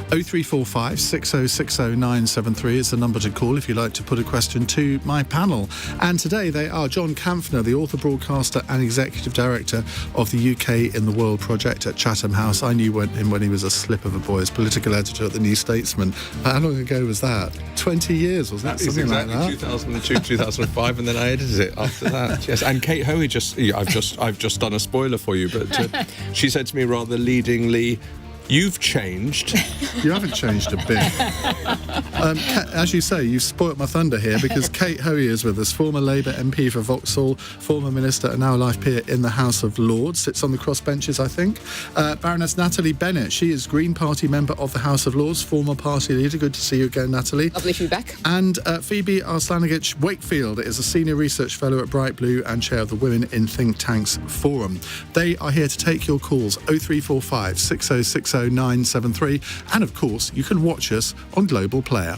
0345 6060 973 is the number to call if you'd like to put a question to my panel. And today they are John Kampfner, the author, broadcaster and executive director of the UK in the World project at Chatham House. I knew him when he was a slip of a boy as political editor at the New Statesman. How long ago was that? 20 years, wasn't it? Something exactly like that. 2002, 2005, and then I edited it after that. Yes, and Kate Hoey I've just done a spoiler for you, but she said to me rather leadingly, "You've changed." You haven't changed a bit. As you say, you've spoilt my thunder here because Kate Hoey is with us, former Labour MP for Vauxhall, former Minister and now life peer in the House of Lords, sits on the crossbenches, I think. Baroness Natalie Bennett, she is Green Party member of the House of Lords, former party leader. Good to see you again, Natalie. Lovely to be back. And Phoebe Arslanagic-Wakefield is a senior research fellow at Bright Blue and chair of the Women in Think Tanks Forum. They are here to take your calls, 0345 6060 973, and of course you can watch us on Global Player.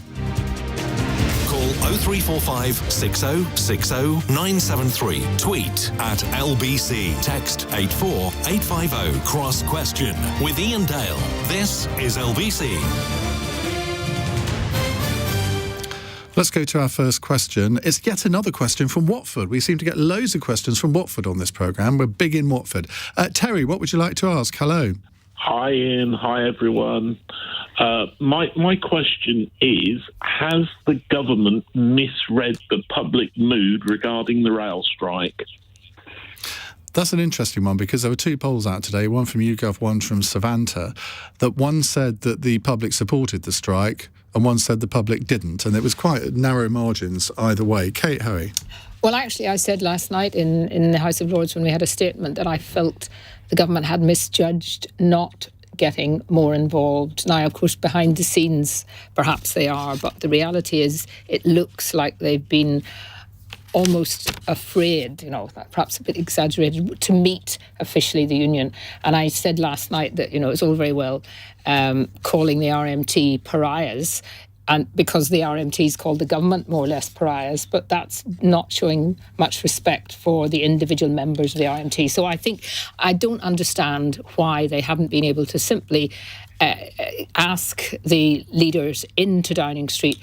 Call 0345 6060 973. Tweet at LBC. Text 84850. Cross question with Iain Dale. This is LBC. Let's go to our first question. It's yet another question from Watford. We seem to get loads of questions from Watford on this programme. We're big in Watford. Terry, what would you like to ask? Hello. Hi, Ian. Hi, everyone. My question is, has the government misread the public mood regarding the rail strike? That's an interesting one because there were two polls out today, one from YouGov, one from Savanta, that one said that the public supported the strike and one said the public didn't, and it was quite narrow margins either way. Kate Hoey. Well, actually, I said last night in the House of Lords when we had a statement that I felt the government had misjudged not getting more involved. Now, of course, behind the scenes, perhaps they are, but the reality is it looks like they've been almost afraid, perhaps a bit exaggerated, to meet officially the union. And I said last night that, it's all very well calling the RMT pariahs, and because the RMTs called the government more or less pariahs, but that's not showing much respect for the individual members of the RMT. So I don't understand why they haven't been able to simply ask the leaders into Downing Street.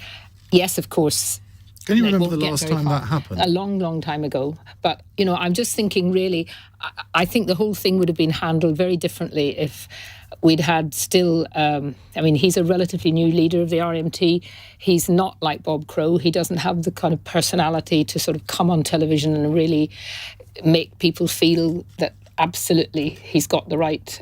Yes, of course. Can you remember the last time that happened? A long, long time ago. But, I'm just thinking really, I think the whole thing would have been handled very differently if we'd had still, he's a relatively new leader of the RMT. He's not like Bob Crow. He doesn't have the kind of personality to sort of come on television and really make people feel that absolutely he's got the right,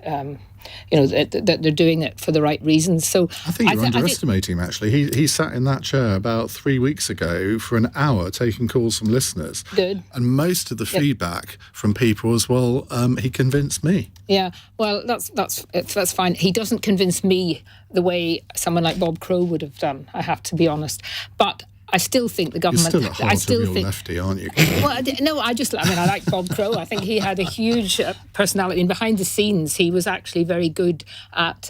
that they're doing it for the right reasons. So I think you're underestimating him, actually. He sat in that chair about 3 weeks ago for an hour taking calls from listeners. Good. And most of the feedback from people was, well, he convinced me. Yeah, well, that's fine. He doesn't convince me the way someone like Bob Crow would have done, I have to be honest. But I still think the government... You're still at heart of your lefty, aren't you? Well, no, I like Bob Crow. I think he had a huge personality. And behind the scenes, he was actually very good at...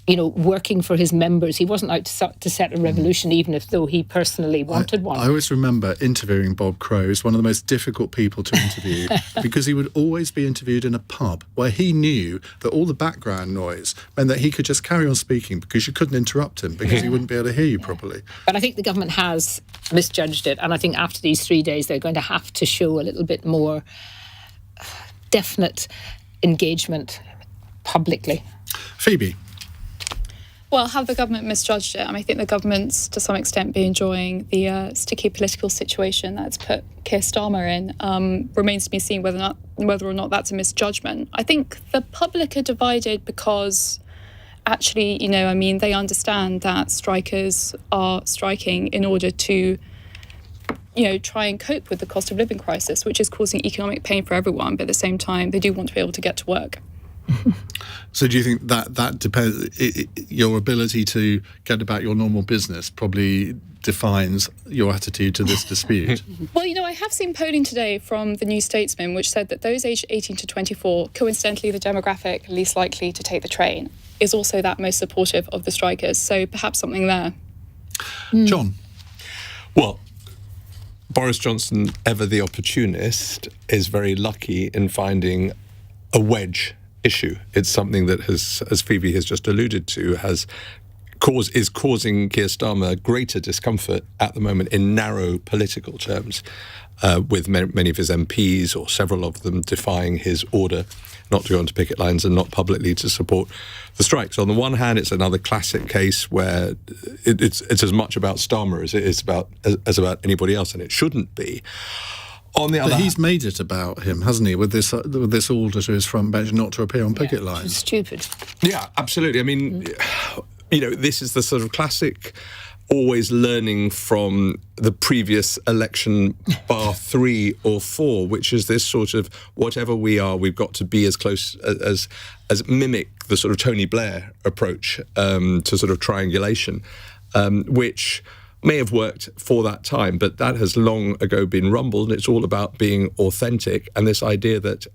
working for his members. He wasn't out to set a revolution, even if though he personally wanted one. I always remember interviewing Bob Crow as one of the most difficult people to interview because he would always be interviewed in a pub where he knew that all the background noise meant that he could just carry on speaking because you couldn't interrupt him because he wouldn't be able to hear you properly. But I think the government has misjudged it, and I think after these 3 days they're going to have to show a little bit more definite engagement publicly. Phoebe. Well, have the government misjudged it? I think the government's, to some extent, been enjoying the sticky political situation that's put Keir Starmer in. Remains to be seen whether or not that's a misjudgment. I think the public are divided because, actually, they understand that strikers are striking in order to, try and cope with the cost of living crisis, which is causing economic pain for everyone. But at the same time, they do want to be able to get to work. So do you think that depends, your ability to get about your normal business probably defines your attitude to this dispute? Well, I have seen polling today from the New Statesman which said that those aged 18 to 24, coincidentally the demographic least likely to take the train, is also that most supportive of the strikers. So perhaps something there. John? Well, Boris Johnson, ever the opportunist, is very lucky in finding a wedge issue. It's something that has, as Phoebe has just alluded to, is causing Keir Starmer greater discomfort at the moment in narrow political terms, with many of his MPs or several of them defying his order not to go onto picket lines and not publicly to support the strikes. On the one hand, it's another classic case where it's as much about Starmer as it is about anybody else, and it shouldn't be. On the other But he's made it about him, hasn't he, with this order to his front bench not to appear on picket lines? It's stupid. Yeah, absolutely. I mean, this is the sort of classic always learning from the previous election, bar 3 or 4, which is this sort of whatever we are, we've got to be as close as mimic the sort of Tony Blair approach to sort of triangulation, which may have worked for that time, but that has long ago been rumbled, and it's all about being authentic, and this idea that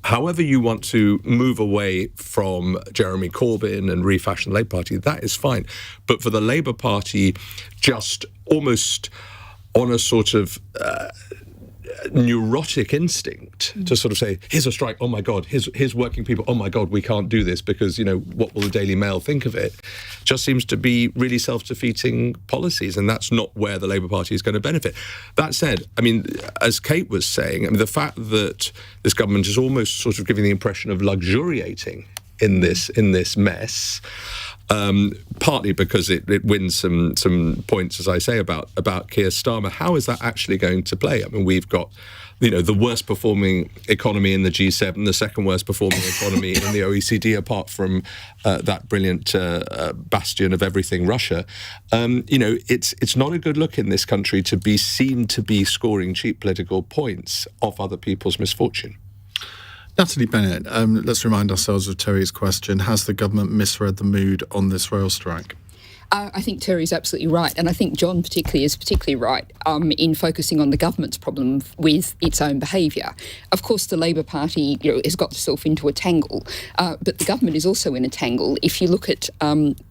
however you want to move away from Jeremy Corbyn and refashion the Labour Party, that is fine. But for the Labour Party, just almost on a sort of neurotic instinct to sort of say, here's a strike, oh my God, here's working people, oh my God, we can't do this because, what will the Daily Mail think of it? Just seems to be really self-defeating policies, and that's not where the Labour Party is going to benefit. That said, I mean, as Kate was saying, the fact that this government is almost sort of giving the impression of luxuriating in this mess, partly because it wins some points, as I say, about Keir Starmer. How is that actually going to play? I mean, we've got the worst performing economy in the G7, the second worst performing economy in the OECD, apart from that brilliant bastion of everything, Russia. It's not a good look in this country to be seen to be scoring cheap political points off other people's misfortune. Natalie Bennett, let's remind ourselves of Terry's question. Has the government misread the mood on this rail strike? I think Terry's absolutely right, and I think John is particularly right in focusing on the government's problem with its own behaviour. Of course, the Labour Party, has got itself into a tangle, but the government is also in a tangle. If you look at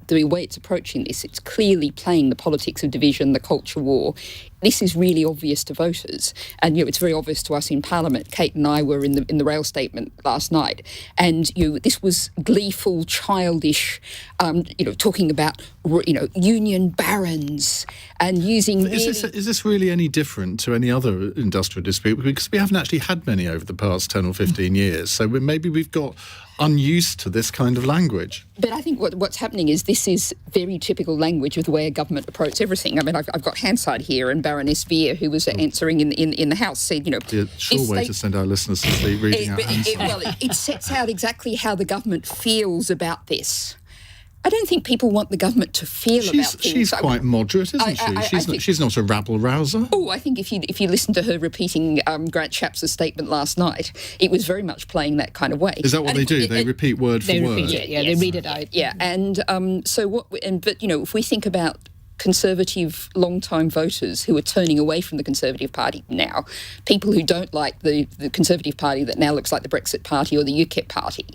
the way it's approaching this, it's clearly playing the politics of division, the culture war. This is really obvious to voters, and it's very obvious to us in Parliament. Kate and I were in the rail statement last night, and this was gleeful, childish, talking about union barons and using. Is this really any different to any other industrial dispute? Because we haven't actually had many over the past 10 or 15 years, so maybe we've got unused to this kind of language. But I think what's happening is this is very typical language of the way a government approaches everything. I mean, I've got Hansard here and Baroness Veer, who was answering in the House, said, Sure way to send our listeners to sleep reading out Hansard. It sets out exactly how the government feels about this. I don't think people want the government to feel about things. She's quite moderate, isn't she? She's not a rabble-rouser. Oh, I think if you listen to her repeating Grant Shapps' statement last night, it was very much playing that kind of way. Is that what they do? They repeat word for word? Repeat it, they read it out. Yeah, and if we think about Conservative long-time voters who are turning away from the Conservative Party now, people who don't like the Conservative Party that now looks like the Brexit Party or the UKIP Party.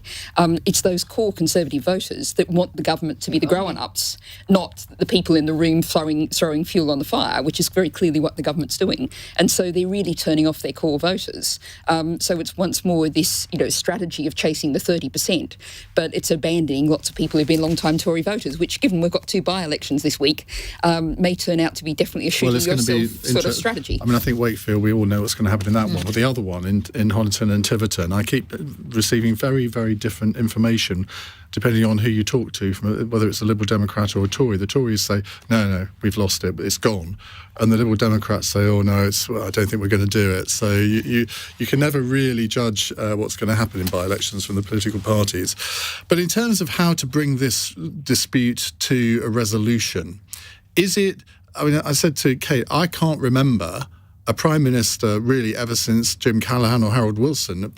It's those core Conservative voters that want the government to be the grown-ups, not the people in the room throwing fuel on the fire, which is very clearly what the government's doing. And so they're really turning off their core voters. So it's once more this strategy of chasing the 30%, but it's abandoning lots of people who've been long-time Tory voters, which, given we've got 2 by-elections this week, may turn out to be definitely a shooting yourself sort of strategy. I mean, I think Wakefield, we all know what's going to happen in that one, but the other one in Honiton and Tiverton, I keep receiving very, very different information depending on who you talk to, from whether it's a Liberal Democrat or a Tory. The Tories say, no, we've lost it, but it's gone. And the Liberal Democrats say, oh, no, I don't think we're going to do it. So you can never really judge what's going to happen in by-elections from the political parties. But in terms of how to bring this dispute to a resolution, I said to Kate, I can't remember a Prime Minister really ever since Jim Callaghan or Harold Wilson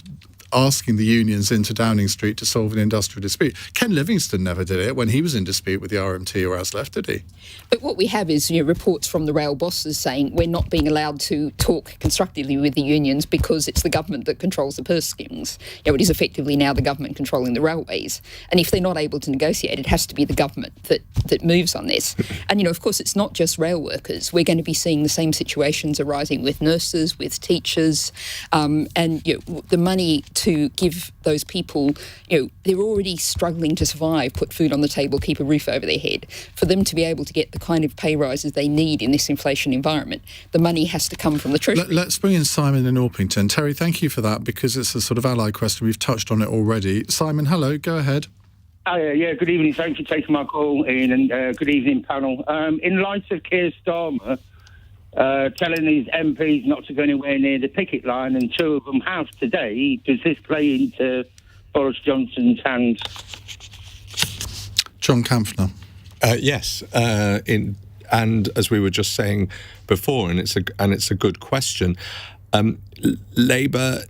asking the unions into Downing Street to solve an industrial dispute. Ken Livingstone never did it when he was in dispute with the RMT or ASLEF, did he? But what we have is reports from the rail bosses saying we're not being allowed to talk constructively with the unions because it's the government that controls the purse strings. It is effectively now the government controlling the railways. And if they're not able to negotiate, it has to be the government that moves on this. And, of course, it's not just rail workers. We're going to be seeing the same situations arising with nurses, with teachers, and the money to give those people, they're already struggling to survive, put food on the table, keep a roof over their head. For them to be able to get the kind of pay rises they need in this inflation environment, the money has to come from the Treasury. Let's bring in Simon in Orpington. Terry, thank you for that, because it's a sort of ally question. We've touched on it already. Simon, hello, go ahead. Good evening. Thanks for taking my call, Ian, and good evening, panel. In light of Keir Starmer telling his MPs not to go anywhere near the picket line, and two of them have today, does this play into Boris Johnson's hands? John Kampfner. Yes, and as we were just saying before, and it's a good question. Labour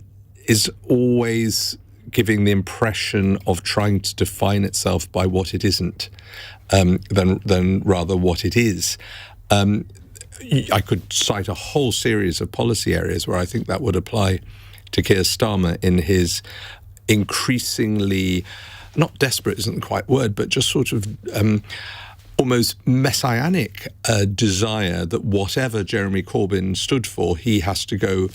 is always giving the impression of trying to define itself by what it isn't, than rather what it is. I could cite a whole series of policy areas where I think that would apply to Keir Starmer in his increasingly, not desperate isn't the quite word, but just sort of almost messianic desire that whatever Jeremy Corbyn stood for, he has to go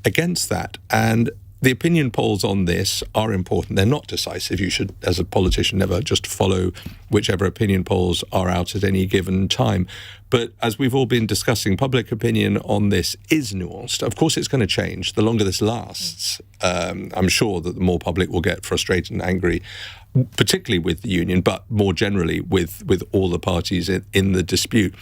against that. And the opinion polls on this are important. They're not decisive. You should, as a politician, never just follow whichever opinion polls are out at any given time. But as we've all been discussing, public opinion on this is nuanced. Of course, it's going to change. The longer this lasts, I'm sure that the more public will get frustrated and angry, particularly with the union, but more generally with all the parties in the dispute.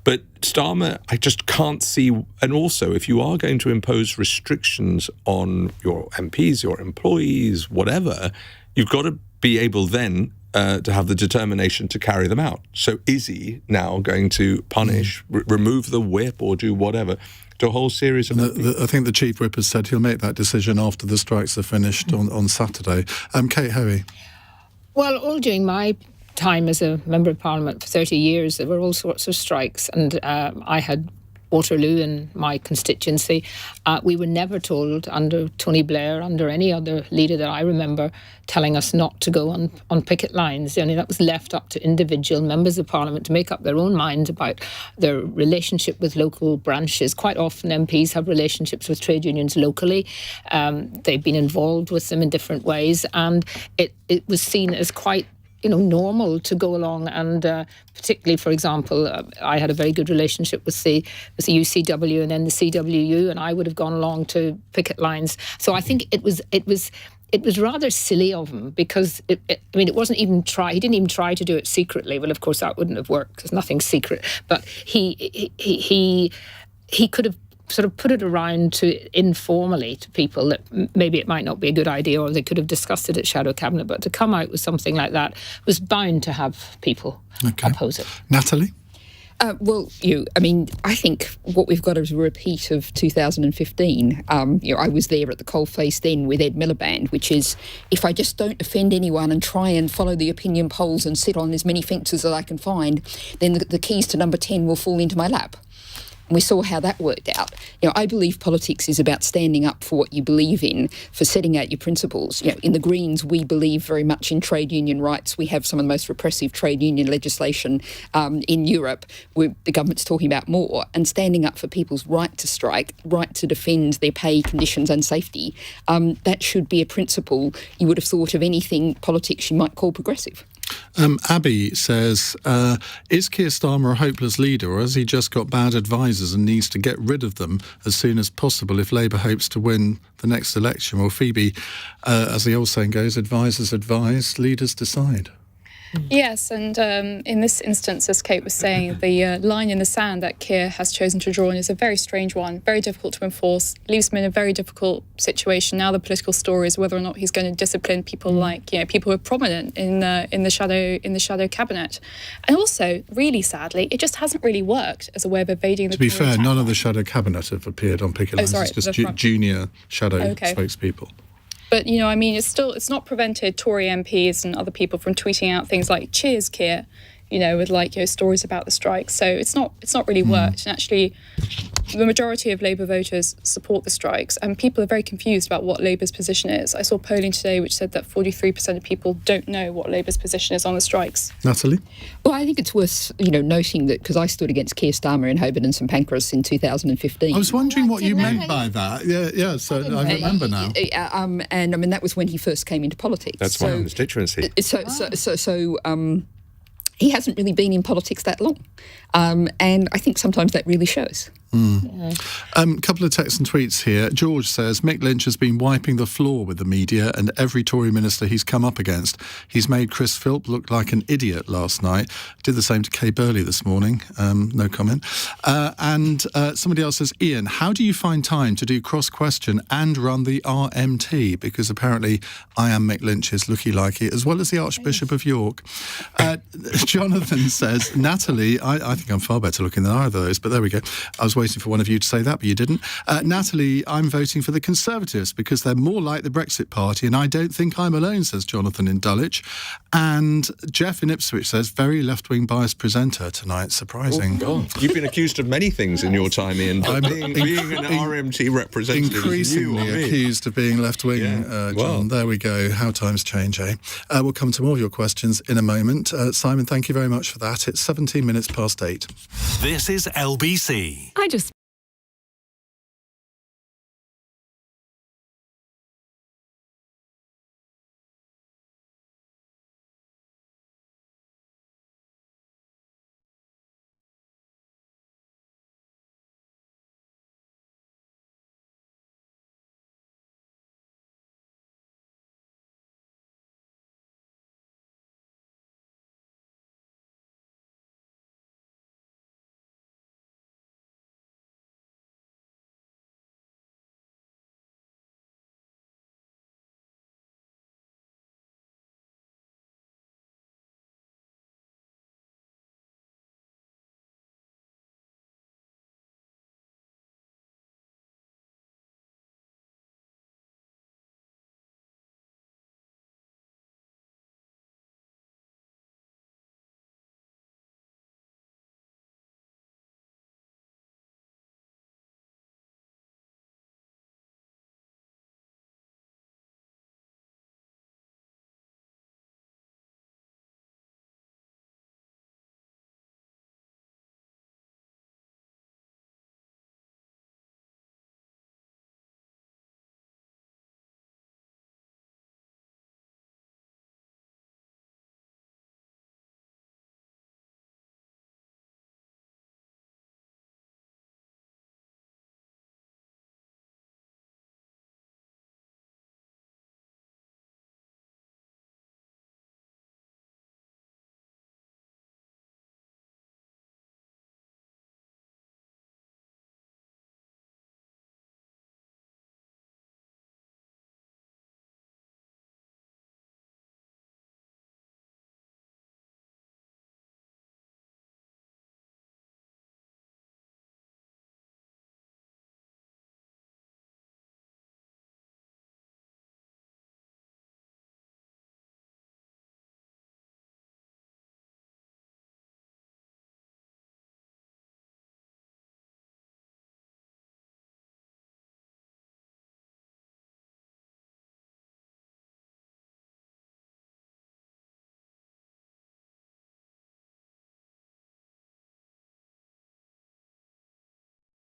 But Starmer, I just can't see, and also if you are going to impose restrictions on your MPs, your employees, whatever, you've got to be able then to have the determination to carry them out. So is he now going to punish, remove the whip or do whatever to a whole series of I think the Chief Whip has said he'll make that decision after the strikes are finished on Saturday. Kate Hoey. Well, all during my time as a Member of Parliament for 30 years, there were all sorts of strikes, and I had Waterloo in my constituency. We were never told under Tony Blair, under any other leader that I remember, telling us not to go on picket lines. I mean, that was left up to individual members of Parliament to make up their own minds about their relationship with local branches. Quite often MPs have relationships with trade unions locally. They've been involved with them in different ways, and it was seen as quite normal to go along, and particularly, for example, I had a very good relationship with the UCW and then the CWU, and I would have gone along to picket lines. So I think it was rather silly of him, because it wasn't even try. He didn't even try to do it secretly. Well, of course, that wouldn't have worked because nothing's secret. But he could have sort of put it around to informally to people that maybe it might not be a good idea, or they could have discussed it at Shadow Cabinet. But to come out with something like that was bound to have people oppose it. Natalie? I think what we've got is a repeat of 2015. I was there at the coalface then with Ed Miliband, which is, if I just don't offend anyone and try and follow the opinion polls and sit on as many fences as I can find, then the keys to number 10 will fall into my lap. We saw how that worked out. I believe politics is about standing up for what you believe in, for setting out your principles. In the Greens, we believe very much in trade union rights. We have some of the most repressive trade union legislation in Europe. The government's talking about more, and standing up for people's right to strike, right to defend their pay, conditions and safety. That should be a principle you would have thought of anything politics you might call progressive. Abby says, is Keir Starmer a hopeless leader, or has he just got bad advisers and needs to get rid of them as soon as possible if Labour hopes to win the next election? Well, Phoebe, as the old saying goes, advisers advise, leaders decide. Yes, and in this instance, as Kate was saying, the line in the sand that Keir has chosen to draw on is a very strange one, very difficult to enforce, leaves him in a very difficult situation. Now the political story is whether or not he's going to discipline people like people who are prominent in the shadow cabinet. And also, really sadly, it just hasn't really worked as a way of evading the. To be fair, none of the shadow cabinet have appeared on picket lines. Sorry, it's just junior shadow spokespeople. But, it's not prevented Tory MPs and other people from tweeting out things like, cheers, Keir, with stories about the strikes. So it's not really worked. And actually, the majority of Labour voters support the strikes, and people are very confused about what Labour's position is. I saw polling today which said that 43% of people don't know what Labour's position is on the strikes. Natalie? Well, I think it's worth noting that, because I stood against Keir Starmer in Holborn and St Pancras in 2015. I was wondering what you meant by that. Yeah, so I remember now. And I mean, that was when he first came into politics. That's my constituency. So he hasn't really been in politics that long. And I think sometimes that really shows. Couple of texts and tweets here. George says, Mick Lynch has been wiping the floor with the media and every Tory minister he's come up against. He's made Chris Philp look like an idiot last night. Did the same to Kay Burley this morning. No comment. And somebody else says, Ian, how do you find time to do cross-question and run the RMT? Because apparently I am Mick Lynch's looky-likey, as well as the Archbishop of York. Jonathan says, Natalie, I think I'm far better looking than either of those, but there we go. I was waiting for one of you to say that, but you didn't. Natalie, I'm voting for the Conservatives because they're more like the Brexit Party, and I don't think I'm alone, says Jonathan in Dulwich. And Jeff in Ipswich says, very left-wing biased presenter tonight. Surprising. Oh, God. You've been accused of many things in your time, Ian. I'm being an RMT representative. Increasingly accused of being left-wing, John. There we go. How times change, eh? We'll come to more of your questions in a moment. Simon, thank you very much for that. It's 17 minutes past 8. This is LBC.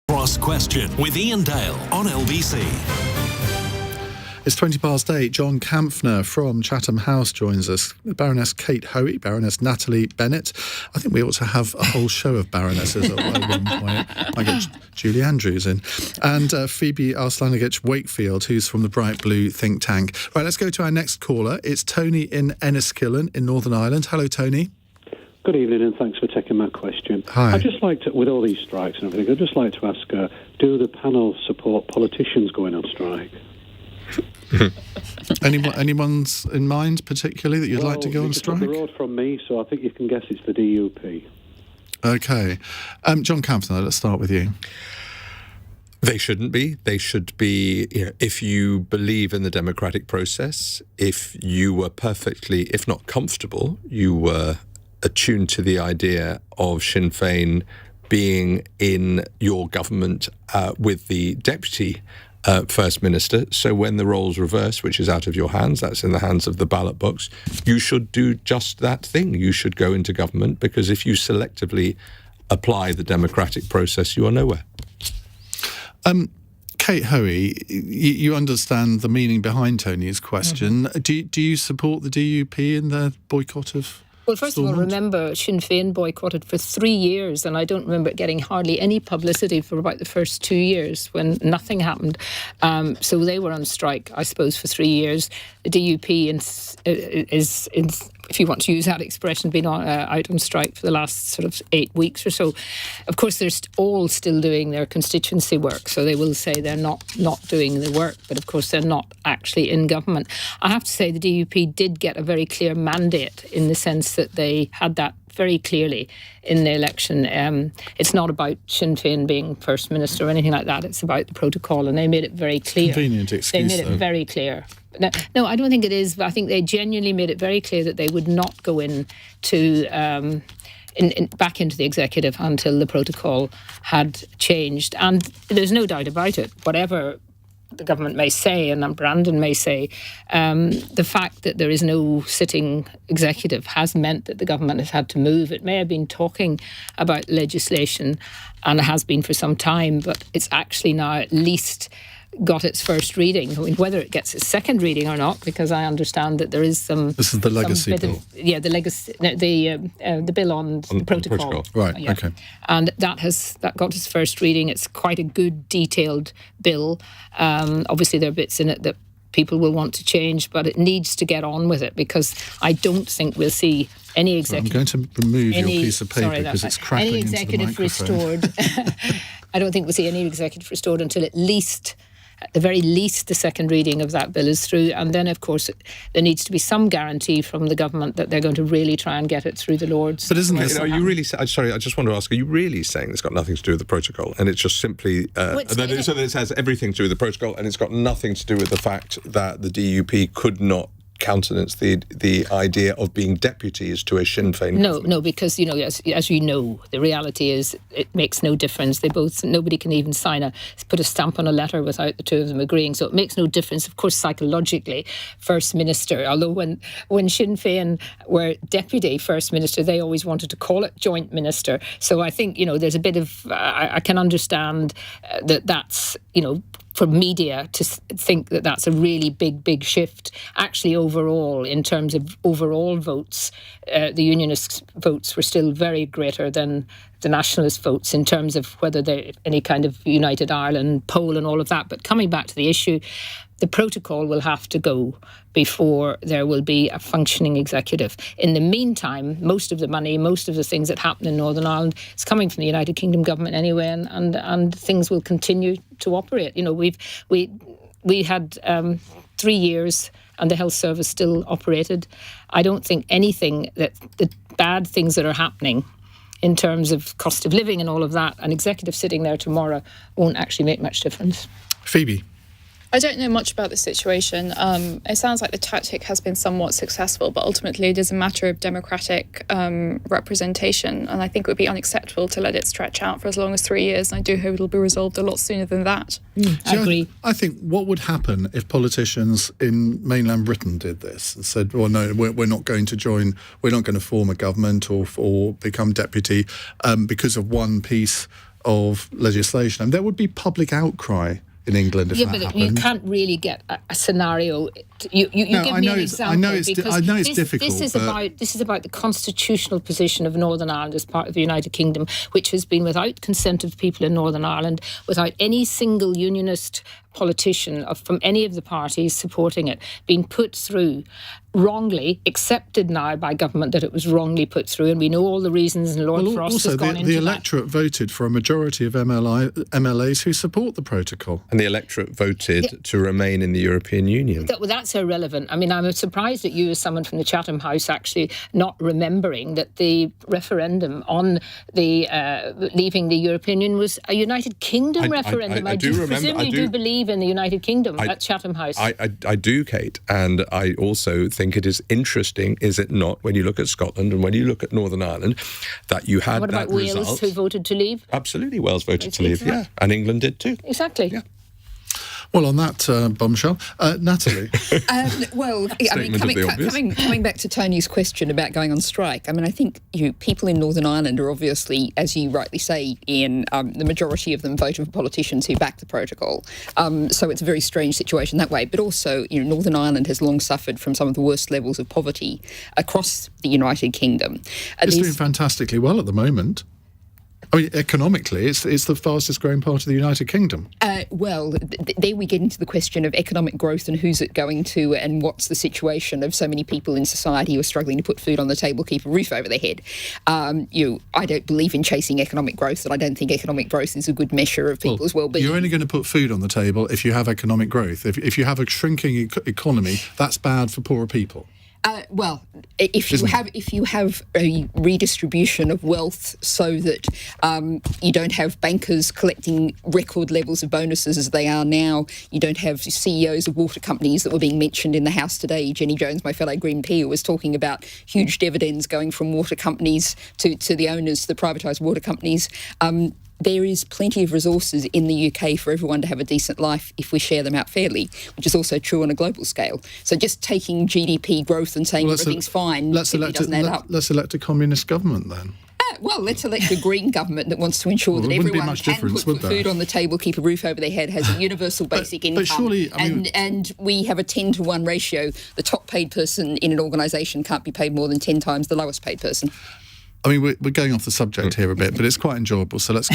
Cross Question with Iain Dale on LBC. It's 20 past 8. John Kampfner from Chatham House joins us. Baroness Kate Hoey, Baroness Natalie Bennett. I think we ought to have a whole show of baronesses at one point. I get Julie Andrews in. And Phoebe Arslanagic-Wakefield, who's from the Bright Blue think tank. Right, let's go to our next caller. It's Tony in Enniskillen in Northern Ireland. Hello, Tony. Good evening, and thanks for taking my question. Hi. I'd just like to, with all these strikes and everything, I'd just like to ask, do the panel support politicians going on strike? Anyone's in mind particularly that you'd like to go on strike? Well, the road from me, so I think you can guess it's the DUP. Okay. John Kampfner, let's start with you. They shouldn't be. They should be, if you believe in the democratic process, if you were perfectly, if not comfortable, you were attuned to the idea of Sinn Féin being in your government with the deputy First Minister. So when the roles reverse, which is out of your hands, that's in the hands of the ballot box, you should do just that thing. You should go into government, because if you selectively apply the democratic process, you are nowhere. Kate Hoey, you understand the meaning behind Tony's question. Mm-hmm. Do you support the DUP in their boycott of Well, first of all, remember, Sinn Féin boycotted for 3 years, and I don't remember it getting hardly any publicity for about the first 2 years when nothing happened. So they were on strike, I suppose, for 3 years. The DUP is if you want to use that expression, been out on strike for the last sort of 8 weeks or so. Of course, they're all still doing their constituency work, so they will say they're not doing the work, but of course they're not actually in government. I have to say the DUP did get a very clear mandate in the sense that they had that very clearly in the election. It's not about Sinn Féin being First Minister or anything like that. It's about the protocol, and they made it very clear. Convenient excuse, They made it very clear. No, I don't think it is, but I think they genuinely made it very clear that they would not go back into the executive until the protocol had changed. And there's no doubt about it, whatever the government may say and Brandon may say, the fact that there is no sitting executive has meant that the government has had to move. It may have been talking about legislation, and it has been for some time, but it's actually now at least got its first reading. I mean, whether it gets its second reading or not, because I understand that there is some. This is the legacy bill. The legacy, the bill on the protocol. Right. Yeah. Okay. And that got its first reading. It's quite a good, detailed bill. Obviously, there are bits in it that people will want to change, but it needs to get on with it, because I don't think we'll see any executive. I'm going to remove your piece of paper because it's crackling any into the executive microphone. restored. I don't think we'll see any executive restored until at the very least, the second reading of that bill is through. And then, of course, there needs to be some guarantee from the government that they're going to really try and get it through the Lords. But isn't this... Are you really... Sorry, I just want to ask, are you really saying it's got nothing to do with the protocol, and it's just simply... so that it has everything to do with the protocol, and it's got nothing to do with the fact that the DUP could not countenance the idea of being deputies to a Sinn Féin government? No, because, as you know, the reality is it makes no difference. Nobody can even put a stamp on a letter without the two of them agreeing. So it makes no difference. Of course, psychologically, First Minister, although when Sinn Féin were Deputy First Minister, they always wanted to call it Joint Minister. So I think, there's a bit of, I can understand that's, for media to think that that's a really big shift. Actually, overall, in terms of overall votes, the Unionist votes were still very greater than the Nationalist votes in terms of whether they're any kind of United Ireland poll and all of that. But coming back to the issue, the protocol will have to go before there will be a functioning executive. In the meantime, most of the money, most of the things that happen in Northern Ireland is coming from the United Kingdom government anyway, and things will continue to operate. We had 3 years and the health service still operated. I don't think anything that the bad things that are happening in terms of cost of living and all of that, an executive sitting there tomorrow won't actually make much difference. Phoebe? I don't know much about the situation. It sounds like the tactic has been somewhat successful, but ultimately it is a matter of democratic representation, and I think it would be unacceptable to let it stretch out for as long as 3 years, and I do hope it'll be resolved a lot sooner than that. I agree. I think what would happen if politicians in mainland Britain did this and said, well, no, we're not going to join, we're not going to form a government or become deputy because of one piece of legislation, and there would be public outcry in England if that happened. You can't really get a scenario. You give me an example. I know it's difficult. This is about the constitutional position of Northern Ireland as part of the United Kingdom, which has been without consent of people in Northern Ireland, without any single unionist politician from any of the parties supporting it, being put through wrongly, accepted now by government that it was wrongly put through, and we know all the reasons, and Lord Frost has gone into that. The electorate voted for a majority of MLAs who support the protocol. And the electorate voted to remain in the European Union. That's irrelevant. I mean, I'm surprised at you as someone from the Chatham House actually not remembering that the referendum on the leaving the European Union was a United Kingdom referendum. I do remember. Do believe live in the United Kingdom at Chatham House. I do, Kate, and I also think it is interesting, is it not, when you look at Scotland and when you look at Northern Ireland, that you had what about that Wales, result. who voted to leave? Absolutely, Wales voted to leave, yeah, and England did too. Exactly. Yeah. Well, on that bombshell, Natalie. Coming back to Tony's question about going on strike, I mean, I think people in Northern Ireland are obviously, as you rightly say, Ian, the majority of them voted for politicians who backed the protocol. So it's a very strange situation that way. But also, Northern Ireland has long suffered from some of the worst levels of poverty across the United Kingdom. It's doing fantastically well at the moment. I mean, economically, it's the fastest growing part of the United Kingdom. There we get into the question of economic growth and who's it going to, and what's the situation of so many people in society who are struggling to put food on the table, keep a roof over their head. I don't believe in chasing economic growth, and I don't think economic growth is a good measure of people's well-being. You're only going to put food on the table if you have economic growth. If you have a shrinking economy, that's bad for poorer people. If you have a redistribution of wealth so that you don't have bankers collecting record levels of bonuses as they are now, you don't have CEOs of water companies that were being mentioned in the House today. Jenny Jones, my fellow Green peer, was talking about huge dividends going from water companies to the owners, the privatised water companies. There is plenty of resources in the UK for everyone to have a decent life if we share them out fairly, which is also true on a global scale. So just taking GDP growth and saying everything's fine doesn't add up. Let's elect a communist government then. Let's elect a Green government that wants to ensure that everyone can put food on the table, keep a roof over their head, has a universal basic income. But surely, and we have a 10-to-1 ratio. The top paid person in an organisation can't be paid more than 10 times the lowest paid person. I mean, we're going off the subject here a bit, but it's quite enjoyable, so let's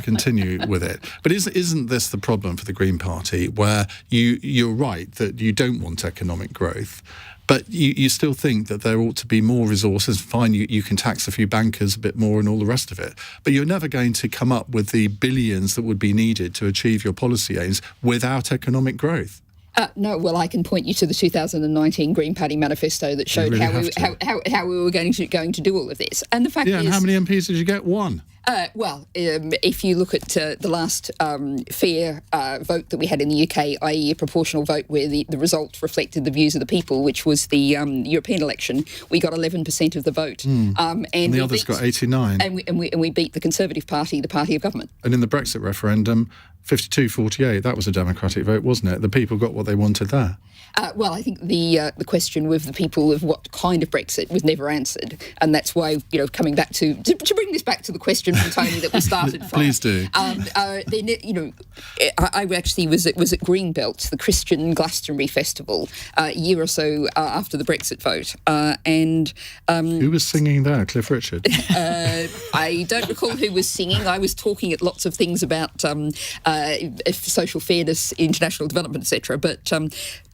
continue with it. But isn't this the problem for the Green Party, where you're right that you don't want economic growth, but you still think that there ought to be more resources? Fine, you can tax a few bankers a bit more and all the rest of it, but you're never going to come up with the billions that would be needed to achieve your policy aims without economic growth. No, well, I can point you to the 2019 Green Party Manifesto that showed how we were going to do all of this. And the fact is... and how many MPs did you get? One. If you look at the last fair vote that we had in the UK, i.e. a proportional vote where the result reflected the views of the people, which was the European election, we got 11% of the vote. And the others got 89. And we beat the Conservative Party, the party of government. And in the Brexit referendum, 52-48, that was a democratic vote, wasn't it? The people got what they wanted there. I think the question with the people of what kind of Brexit was never answered, and that's why coming back to bring this back to the question from Tony that we started from. Please do. I actually was at Greenbelt, the Christian Glastonbury Festival, a year or so after the Brexit vote, and who was singing there? Cliff Richard. I don't recall who was singing. I was talking at lots of things about social fairness, international development, etc. But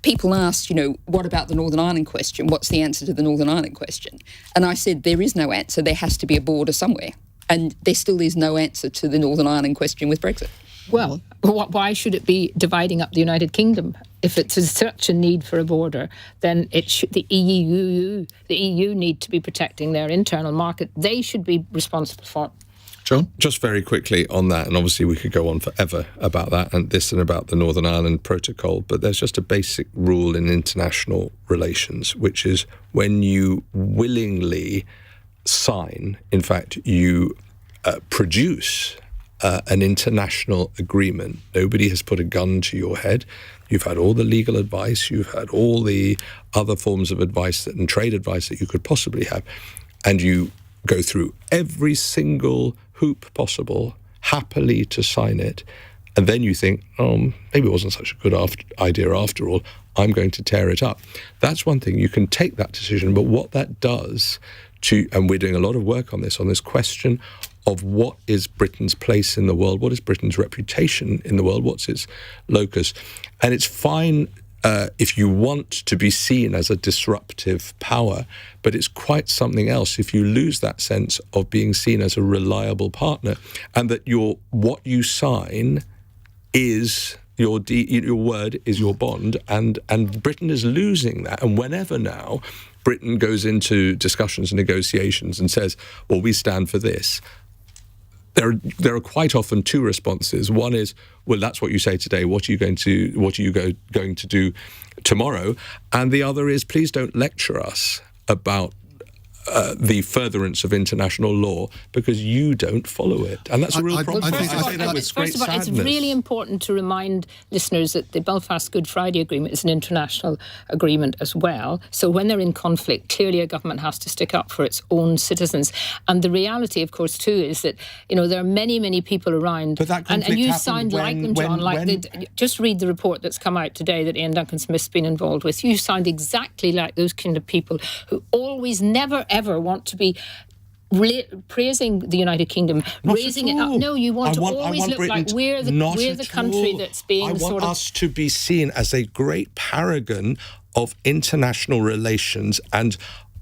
people asked, what about the Northern Ireland question? What's the answer to the Northern Ireland question? And I said, there is no answer. There has to be a border somewhere. And there still is no answer to the Northern Ireland question with Brexit. Well, why should it be dividing up the United Kingdom? If it's such a need for a border, then the EU need to be protecting their internal market. They should be responsible for it. John? Just very quickly on that, and obviously we could go on forever about that and about the Northern Ireland Protocol, but there's just a basic rule in international relations, which is when you willingly sign, in fact, you produce an international agreement. Nobody has put a gun to your head. You've had all the legal advice, you've had all the other forms of advice and trade advice that you could possibly have, and you go through every single hoop possible happily to sign it, and then you think, maybe it wasn't such a good idea after all, I'm going to tear it up. That's one thing. You can take that decision, but what that does and we're doing a lot of work on this question of what is Britain's place in the world, what is Britain's reputation in the world, what's its locus. And it's fine if you want to be seen as a disruptive power, but it's quite something else if you lose that sense of being seen as a reliable partner, and that what you sign is your word is your bond, and Britain is losing that. And whenever now Britain goes into discussions and negotiations and says, well, we stand for this, there are quite often two responses. One is, well, that's what you say today. What are you going to do tomorrow? And the other is, please don't lecture us about the furtherance of international law because you don't follow it. And that's a real problem. First of all, it's really important to remind listeners that the Belfast Good Friday Agreement is an international agreement as well. So when they're in conflict, clearly a government has to stick up for its own citizens. And the reality, of course, too, is that, there are many, many people around. But that conflict and you happened sound like them, John. Just read the report that's come out today that Ian Duncan-Smith's been involved with. You sound exactly like those kind of people who always, never, ever want to be praising the United Kingdom, raising it up. No, you want to always look like we're the country that's being I want us to be seen as a great paragon of international relations and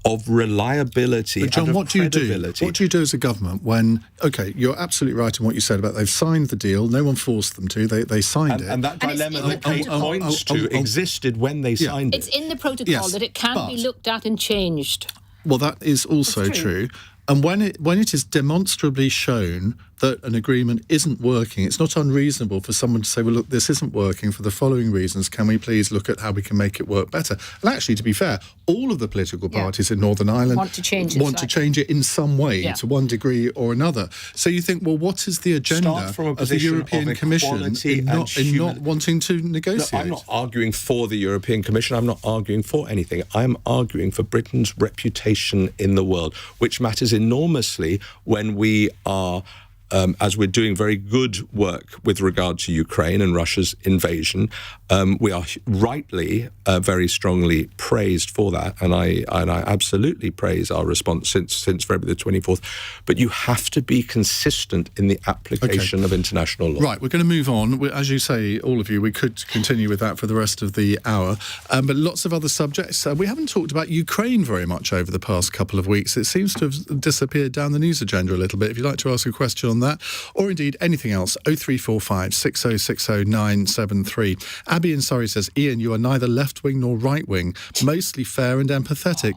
of reliability. But John, and of what do you do? What do you do as a government when, okay, you're absolutely right in what you said about they've signed the deal, no one forced them to, they signed it. And that dilemma that Kate points to existed when they signed it. It's in the protocol that it can be looked at and changed. Well, that is also true. And when it is demonstrably shown that an agreement isn't working, it's not unreasonable for someone to say, well, look, this isn't working for the following reasons. Can we please look at how we can make it work better? And actually, to be fair, all of the political parties in Northern Ireland want to change it in some way, to one degree or another. So you think, well, what is the agenda of the European Commission in not wanting to negotiate? No, I'm not arguing for the European Commission. I'm not arguing for anything. I'm arguing for Britain's reputation in the world, which matters enormously when we are, as we're doing very good work with regard to Ukraine and Russia's invasion, we are rightly very strongly praised for that, and I absolutely praise our response since February the 24th. But you have to be consistent in the application of international law. Right, we're going to move on. As you say, all of you, we could continue with that for the rest of the hour, but lots of other subjects. We haven't talked about Ukraine very much over the past couple of weeks. It seems to have disappeared down the news agenda a little bit. If you'd like to ask a question on that, or indeed anything else, 0345 6060 973. Abby in Surrey says, Ian, you are neither left-wing nor right-wing, mostly fair and empathetic.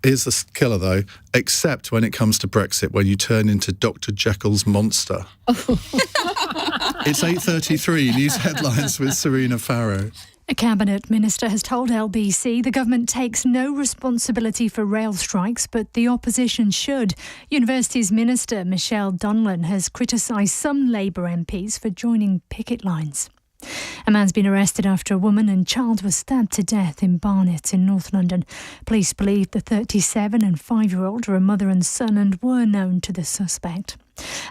Here's the killer, though, except when it comes to Brexit, when you turn into Dr. Jekyll's monster. It's 8:33, news headlines with Serena Farrow. A cabinet minister has told LBC the government takes no responsibility for rail strikes, but the opposition should. Universities Minister Michelle Donlan has criticised some Labour MPs for joining picket lines. A man's been arrested after a woman and child was stabbed to death in Barnet in North London. Police believe the 37 and 5-year-old are a mother and son and were known to the suspect.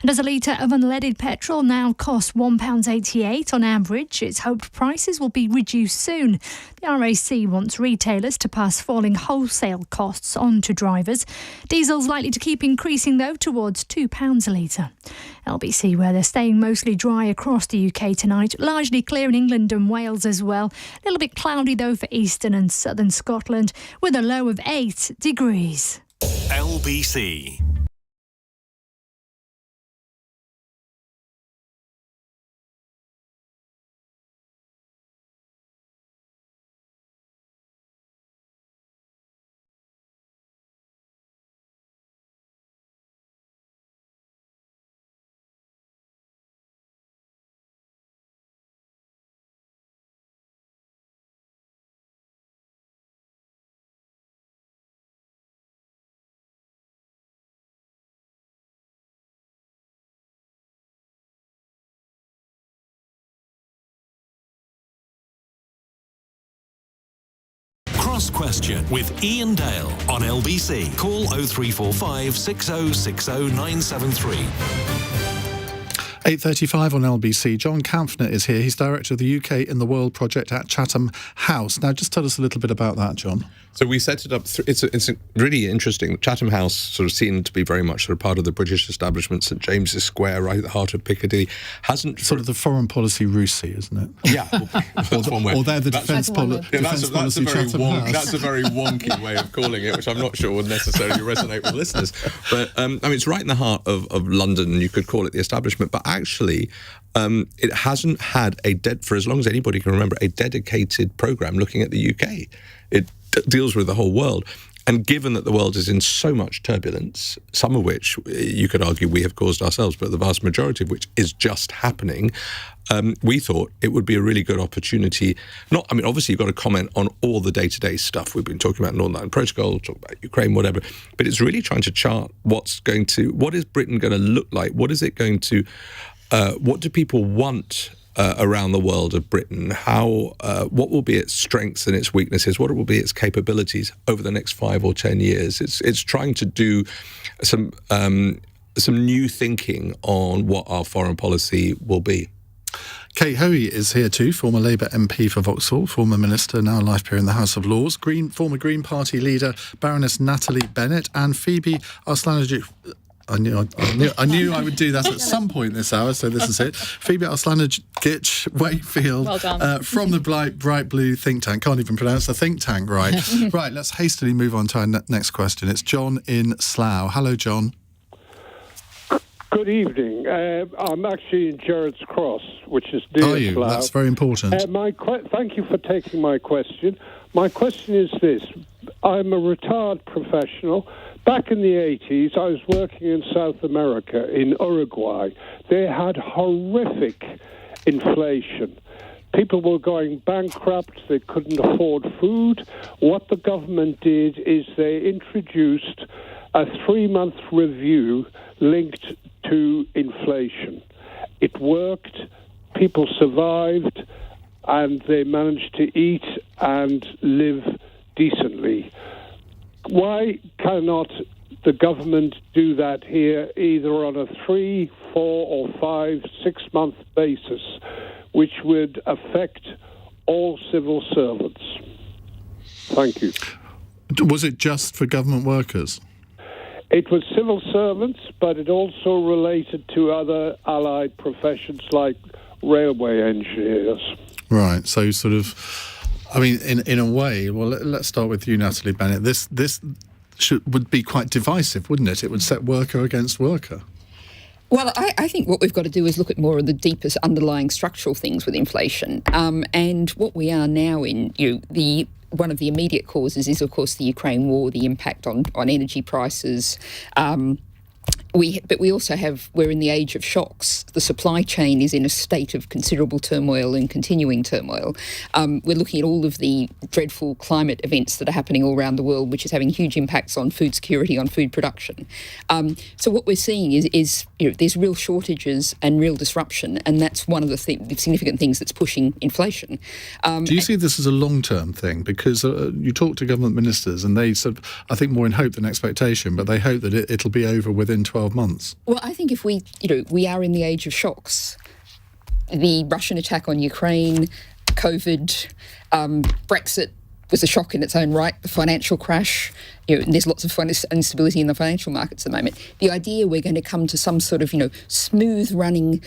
And as a litre of unleaded petrol now costs £1.88 on average, it's hoped prices will be reduced soon. The RAC wants retailers to pass falling wholesale costs on to drivers. Diesel's likely to keep increasing, though, towards £2 a litre. LBC weather staying mostly dry across the UK tonight, largely clear in England and Wales as well. A little bit cloudy, though, for eastern and southern Scotland, with a low of 8 degrees. LBC. Cross Question with Iain Dale on LBC. Call 0345 6060 973. 8:35 on LBC. John Kampfner is here. He's director of the UK in the World project at Chatham House. Now, just tell us a little bit about that, John. So we set it up. It's really interesting. Chatham House sort of seen to be very much sort of part of the British establishment. St James's Square, right at the heart of Piccadilly, hasn't sort of the foreign policy Russie, isn't it? Yeah, that's one way. Or they're the defence policy. That's a very wonky way of calling it, which I'm not sure would necessarily resonate with listeners. But I mean, it's right in the heart of London. You could call it the establishment, but actually, it hasn't had for as long as anybody can remember, a dedicated programme looking at the UK. It deals with the whole world. And given that the world is in so much turbulence, some of which you could argue we have caused ourselves, but the vast majority of which is just happening, we thought it would be a really good opportunity. Obviously you've got to comment on all the day-to-day stuff. We've been talking about Northern Ireland Protocol, talk about Ukraine, whatever, but it's really trying to chart what is Britain going to look like? What is it going to, what do people want around the world of Britain? What will be its strengths and its weaknesses? What will be its capabilities over the next 5 or 10 years? It's trying to do some new thinking on what our foreign policy will be. Kate Hoey is here too, former Labour MP for Vauxhall, former Minister, now life peer in the House of Lords, former Green Party leader Baroness Natalie Bennett, and Phoebe Arslanagic. I knew I would do that at some point this hour, so this is it. Phoebe Arslanagic-Wakefield, well done. From the Bright Blue think tank. Can't even pronounce the think tank right. Right, let's hastily move on to our next question. It's John in Slough. Hello, John. Good evening. I'm actually in Gerrard's Cross, which is near Are you? Slough. That's very important. Thank you for taking my question. My question is this. I'm a retired professional. Back in the 80s, I was working in South America, in Uruguay. They had horrific inflation. People were going bankrupt. They couldn't afford food. What the government did is they introduced a 3-month review linked to inflation. It worked, people survived, and they managed to eat and live decently. Why cannot the government do that here, either on a 3, 4, or 5, 6-month basis, which would affect all civil servants? Thank you. Was it just for government workers? It was civil servants, but it also related to other allied professions like railway engineers. Right, so sort of, in a way, well, let's start with you, Natalie Bennett. This would be quite divisive, wouldn't it? It would set worker against worker. Well, I think what we've got to do is look at more of the deepest underlying structural things with inflation. And what we are now in, one of the immediate causes is, of course, the Ukraine war, the impact on energy prices. But we also we're in the age of shocks. The supply chain is in a state of considerable turmoil and continuing turmoil. We're looking at all of the dreadful climate events that are happening all around the world, which is having huge impacts on food security, on food production. So what we're seeing is there's real shortages and real disruption, and that's one of the significant things that's pushing inflation. Do you see this as a long-term thing? Because you talk to government ministers, and they sort of, I think, more in hope than expectation, but they hope that it'll be over within 12 months. Well, I think if we are in the age of shocks. The Russian attack on Ukraine, COVID, Brexit was a shock in its own right, the financial crash. And there's lots of instability in the financial markets at the moment. The idea we're going to come to some sort of, smooth running,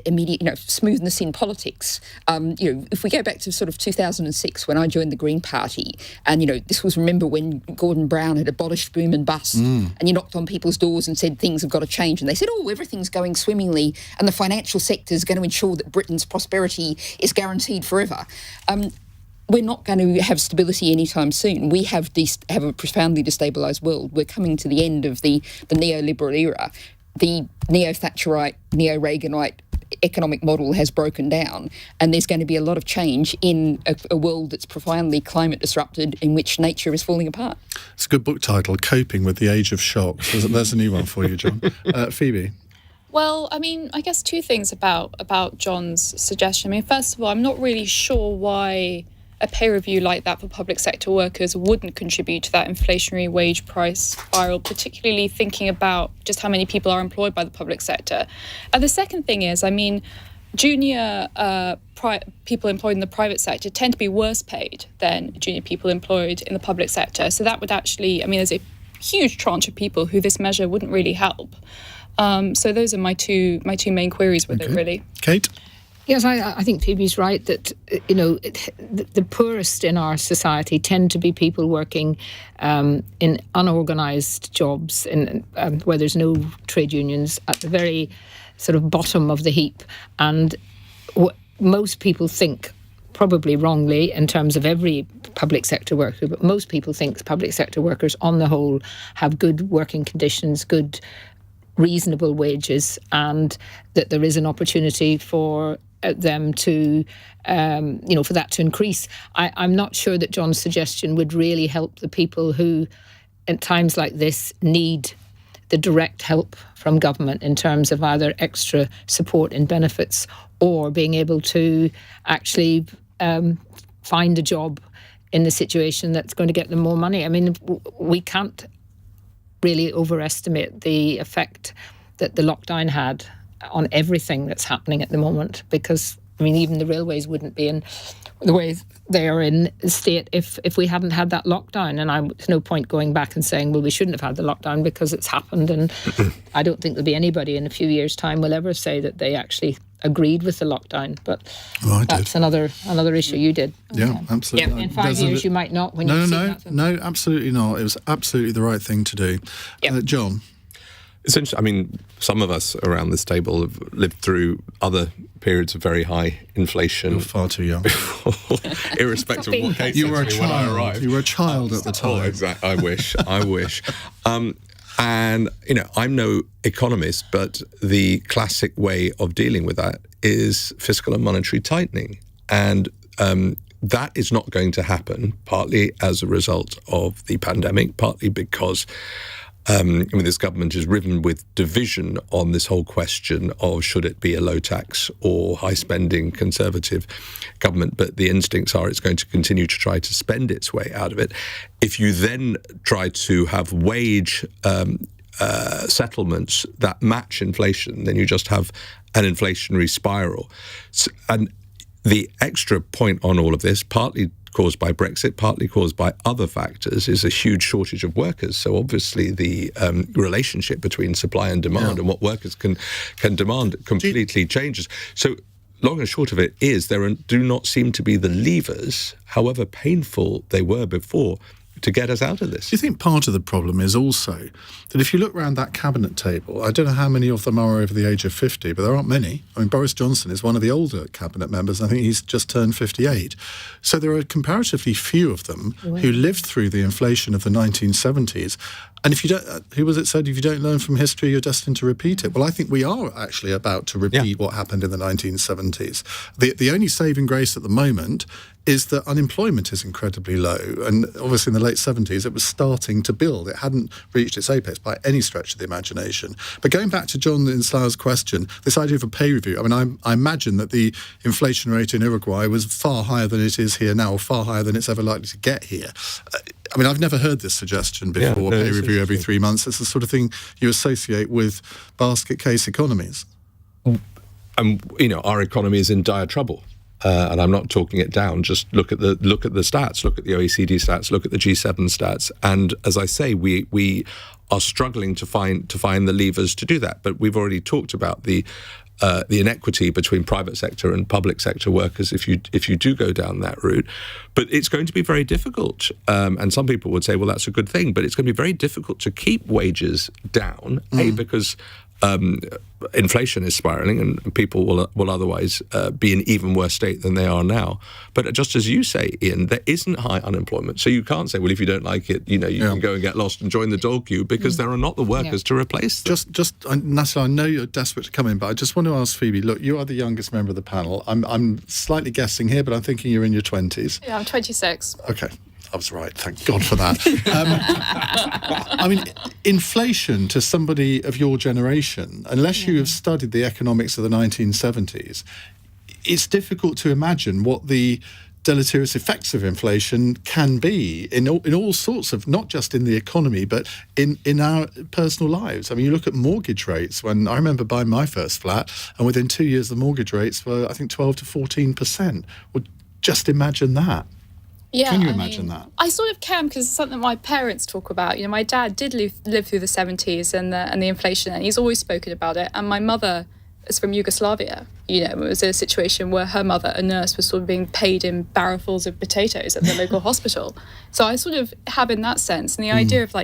immediate, smoothness in politics. If we go back to sort of 2006 when I joined the Green Party, and, this was, remember, when Gordon Brown had abolished boom and bust, and you knocked on people's doors and said things have got to change. And they said, everything's going swimmingly, and the financial sector is going to ensure that Britain's prosperity is guaranteed forever. We're not going to have stability anytime soon. We have a profoundly destabilised world. We're coming to the end of the neoliberal era. The neo-Thatcherite, neo-Reaganite economic model has broken down, and there's going to be a lot of change in a world that's profoundly climate disrupted, in which nature is falling apart. It's a good book title, Coping with the Age of Shocks. There's a new one for you, John. Phoebe? Well, I guess two things about John's suggestion. First of all, I'm not really sure why a pay review like that for public sector workers wouldn't contribute to that inflationary wage price spiral, particularly thinking about just how many people are employed by the public sector. And the second thing is, junior people employed in the private sector tend to be worse paid than junior people employed in the public sector. So that would actually, there's a huge tranche of people who this measure wouldn't really help. So those are my two main queries with it, really. Kate? Yes, I think Phoebe's right that, the poorest in our society tend to be people working in unorganised jobs where there's no trade unions, at the very sort of bottom of the heap. And most people think, probably wrongly, in terms of every public sector worker, but most people think public sector workers on the whole have good working conditions, good reasonable wages, and that there is an opportunity for them to, for that to increase. I'm not sure that John's suggestion would really help the people who, at times like this, need the direct help from government in terms of either extra support and benefits or being able to actually find a job in the situation that's going to get them more money. I mean, we can't really overestimate the effect that the lockdown had on everything that's happening at the moment, because, I mean, even the railways wouldn't be in the way they are in the state if we hadn't had that lockdown. And there's no point going back and saying, well, we shouldn't have had the lockdown because it's happened. And I don't think there'll be anybody in a few years' time will ever say that they actually agreed with the lockdown. But that's another issue. You did. Yeah, absolutely. Yeah, in 5 years you might not. When No, absolutely not. It was absolutely the right thing to do. John? Essentially, I mean, some of us around this table have lived through other periods of very high inflation. You're far too young. Irrespective of what case you were a when child. I arrived. You were a child at the time. Oh, exactly. I wish. And, I'm no economist, but the classic way of dealing with that is fiscal and monetary tightening. And that is not going to happen, partly as a result of the pandemic, partly because this government is riven with division on this whole question of should it be a low tax or high spending conservative government, but the instincts are it's going to continue to try to spend its way out of it. If you then try to have wage settlements that match inflation, then you just have an inflationary spiral. And the extra point on all of this, partly caused by Brexit, partly caused by other factors, is a huge shortage of workers. So obviously the relationship between supply and demand and what workers can demand completely changes. So long and short of it is there do not seem to be the levers, however painful they were before, to get us out of this. Do you think part of the problem is also that if you look around that cabinet table, I don't know how many of them are over the age of 50, but there aren't many. I mean, Boris Johnson is one of the older cabinet members. I think he's just turned 58. So there are comparatively few of them who lived through the inflation of the 1970s. And if you don't, who was it said, if you don't learn from history, you're destined to repeat it? Well, I think we are actually about to repeat what happened in the 1970s. The only saving grace at the moment is that unemployment is incredibly low. And obviously in the late 70s, it was starting to build. It hadn't reached its apex by any stretch of the imagination. But going back to John Inslow's question, this idea of a pay review, I mean, I imagine that the inflation rate in Uruguay was far higher than it is here now, or far higher than it's ever likely to get here. I mean, I've never heard this suggestion before, pay review every 3 months. It's the sort of thing you associate with basket case economies. And, our economy is in dire trouble. And I'm not talking it down. Just look at the stats. Look at the OECD stats. Look at the G7 stats. And as I say, we are struggling to find the levers to do that. But we've already talked about the inequity between private sector and public sector workers if you do go down that route. But it's going to be very difficult. And some people would say, well, that's a good thing. But it's going to be very difficult to keep wages down, because inflation is spiraling and people will otherwise be in even worse state than they are now. But just as you say, Iain, there isn't high unemployment. So you can't say, well, if you don't like it, you can go and get lost and join the dog queue, because there are not the workers to replace them. Natalie, I know you're desperate to come in, but I just want to ask Phoebe, look, you are the youngest member of the panel. I'm slightly guessing here, but I'm thinking you're in your 20s. Yeah, I'm 26. Okay. I was right, thank God for that. I mean, inflation to somebody of your generation, unless you have studied the economics of the 1970s, it's difficult to imagine what the deleterious effects of inflation can be in all sorts of, not just in the economy, but in our personal lives. I mean, you look at mortgage rates. When I remember buying my first flat, and within 2 years, the mortgage rates were, I think, 12 to 14%. Well, just imagine that. Yeah, can you imagine that? I sort of can, because it's something my parents talk about. My dad did live through the 70s and the inflation, and he's always spoken about it. And my mother is from Yugoslavia. It was a situation where her mother, a nurse, was sort of being paid in barrelfuls of potatoes at the local hospital. So I sort of have in that sense, and the idea of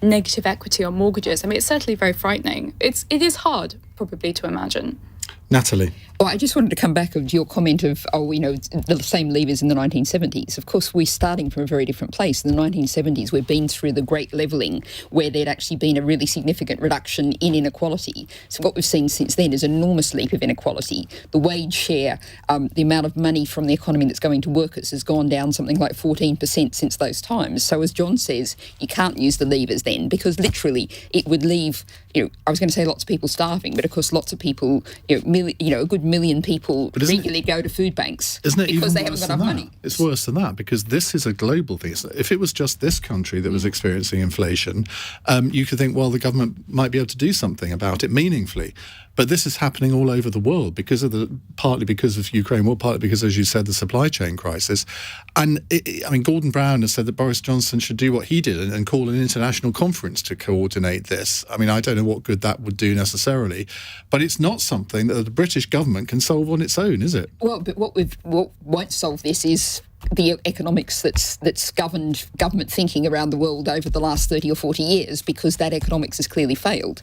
negative equity on mortgages. I mean, it's certainly very frightening. It is hard, probably, to imagine. Natalie. Well, I just wanted to come back to your comment of, the same levers in the 1970s. Of course, we're starting from a very different place. In the 1970s, we've been through the Great Levelling, where there'd actually been a really significant reduction in inequality. So what we've seen since then is an enormous leap of inequality. The wage share, the amount of money from the economy that's going to workers has gone down something like 14% since those times. So as John says, you can't use the levers then, because literally it would leave, I was going to say lots of people starving, but of course lots of people, a good million people regularly go to food banks because they haven't got enough money. It's worse than that, because this is a global thing. If it was just this country that was experiencing inflation, you could think, well, the government might be able to do something about it meaningfully. But this is happening all over the world partly because of Ukraine, well, partly because, as you said, the supply chain crisis. And Gordon Brown has said that Boris Johnson should do what he did and call an international conference to coordinate this. I don't know what good that would do necessarily, but it's not something that the British government can solve on its own, is it? Well, but what won't solve this is the economics that's governed government thinking around the world over the last 30 or 40 years, because that economics has clearly failed.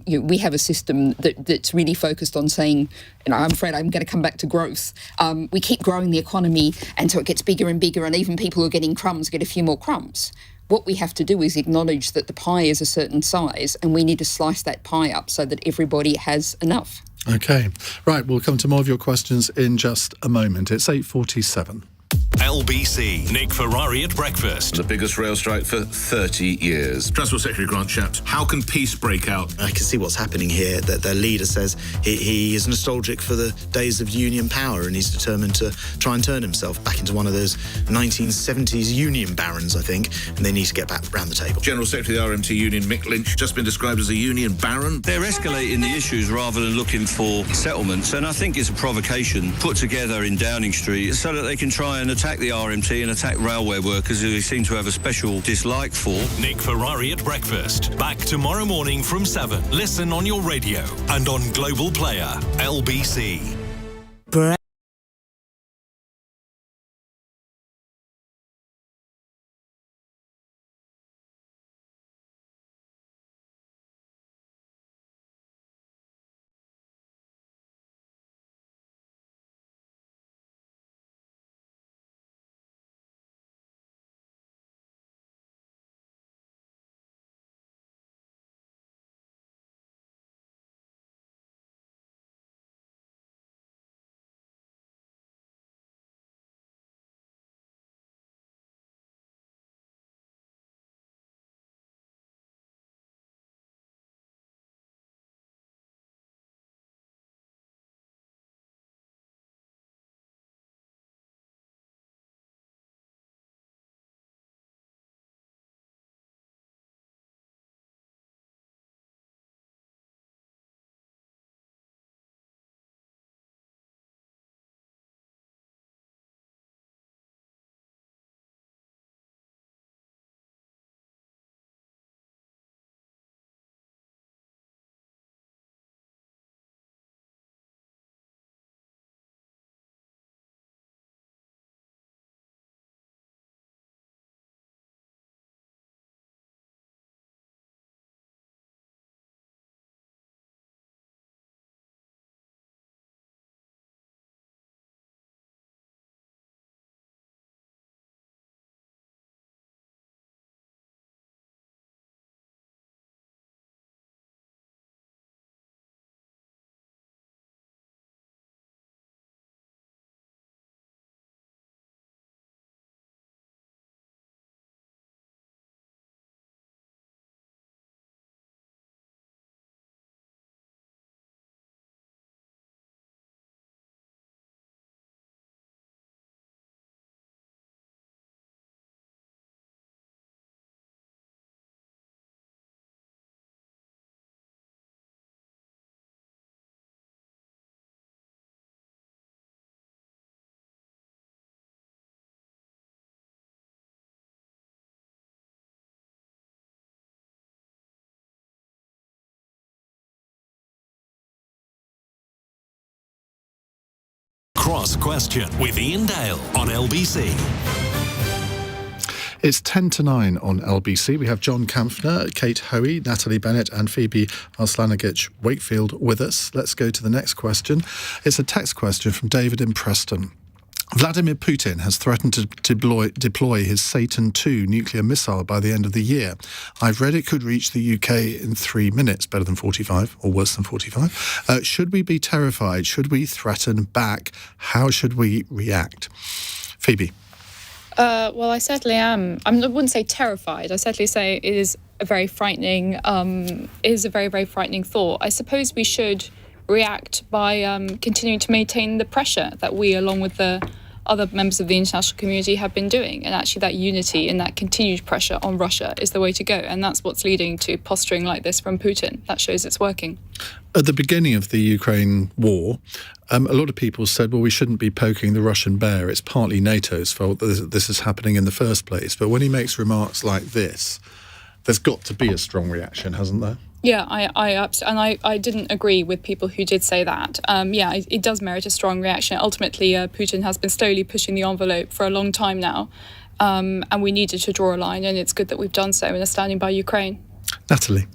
We have a system that's really focused on saying, I'm afraid I'm going to come back to growth. We keep growing the economy, and so it gets bigger and bigger, and even people who are getting crumbs get a few more crumbs. What we have to do is acknowledge that the pie is a certain size, and we need to slice that pie up so that everybody has enough. Okay. Right, we'll come to more of your questions in just a moment. It's 8:47. LBC, Nick Ferrari at breakfast. The biggest rail strike for 30 years. Transport Secretary Grant Shapps, how can peace break out? I can see what's happening here, that their leader says he is nostalgic for the days of union power, and he's determined to try and turn himself back into one of those 1970s union barons, I think, and they need to get back round the table. General Secretary of the RMT Union, Mick Lynch, just been described as a union baron. They're escalating the issues rather than looking for settlements, and I think it's a provocation put together in Downing Street so that they can try and attack the RMT and attack railway workers who they seem to have a special dislike for. Nick Ferrari at breakfast. Back tomorrow morning from 7. Listen on your radio and on Global Player. LBC. Cross Question with Iain Dale on LBC. It's 10 to 9 on LBC. We have John Kampfner, Kate Hoey, Natalie Bennett and Phoebe Arslanagic-Wakefield with us. Let's go to the next question. It's a text question from David in Preston. Vladimir Putin has threatened to deploy his Satan II nuclear missile by the end of the year. I've read it could reach the UK in 3 minutes, better than 45 or worse than 45. Should we be terrified? Should we threaten back? How should we react? Phoebe. Well, I certainly am. I wouldn't say terrified. I certainly say it is a very frightening. Very, very frightening thought. I suppose we should react by continuing to maintain the pressure that we, along with the other members of the international community, have been doing. And actually that unity and that continued pressure on Russia is the way to go. And that's what's leading to posturing like this from Putin. That shows it's working. At the beginning of the Ukraine war, a lot of people said, well, we shouldn't be poking the Russian bear. It's partly NATO's fault that this is happening in the first place. But when he makes remarks like this, there's got to be a strong reaction, hasn't there? Yeah, I didn't agree with people who did say that. It does merit a strong reaction. Ultimately, Putin has been slowly pushing the envelope for a long time now, and we needed to draw a line, and it's good that we've done so and are standing by Ukraine. Natalie.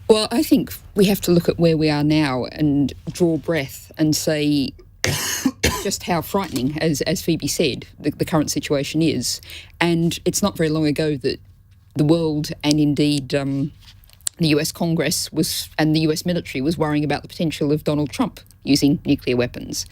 Well, I think we have to look at where we are now and draw breath and say just how frightening, as Phoebe said, the current situation is. And it's not very long ago that the world and indeed the US Congress and the US military was worrying about the potential of Donald Trump using nuclear weapons.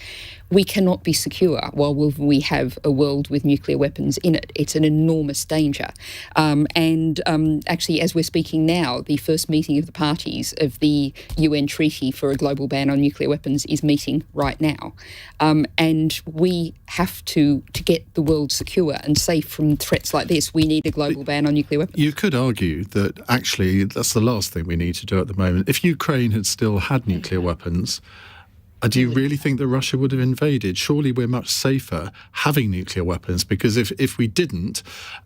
We cannot be secure while we have a world with nuclear weapons in it. It's an enormous danger. Actually, as we're speaking now, the first meeting of the parties of the UN Treaty for a global ban on nuclear weapons is meeting right now. And we have to get the world secure and safe from threats like this, we need a global ban on nuclear weapons. You could argue that actually that's the last thing we need to do at the moment. If Ukraine had still had nuclear weapons, do you really think that Russia would have invaded? Surely we're much safer having nuclear weapons, because if we didn't,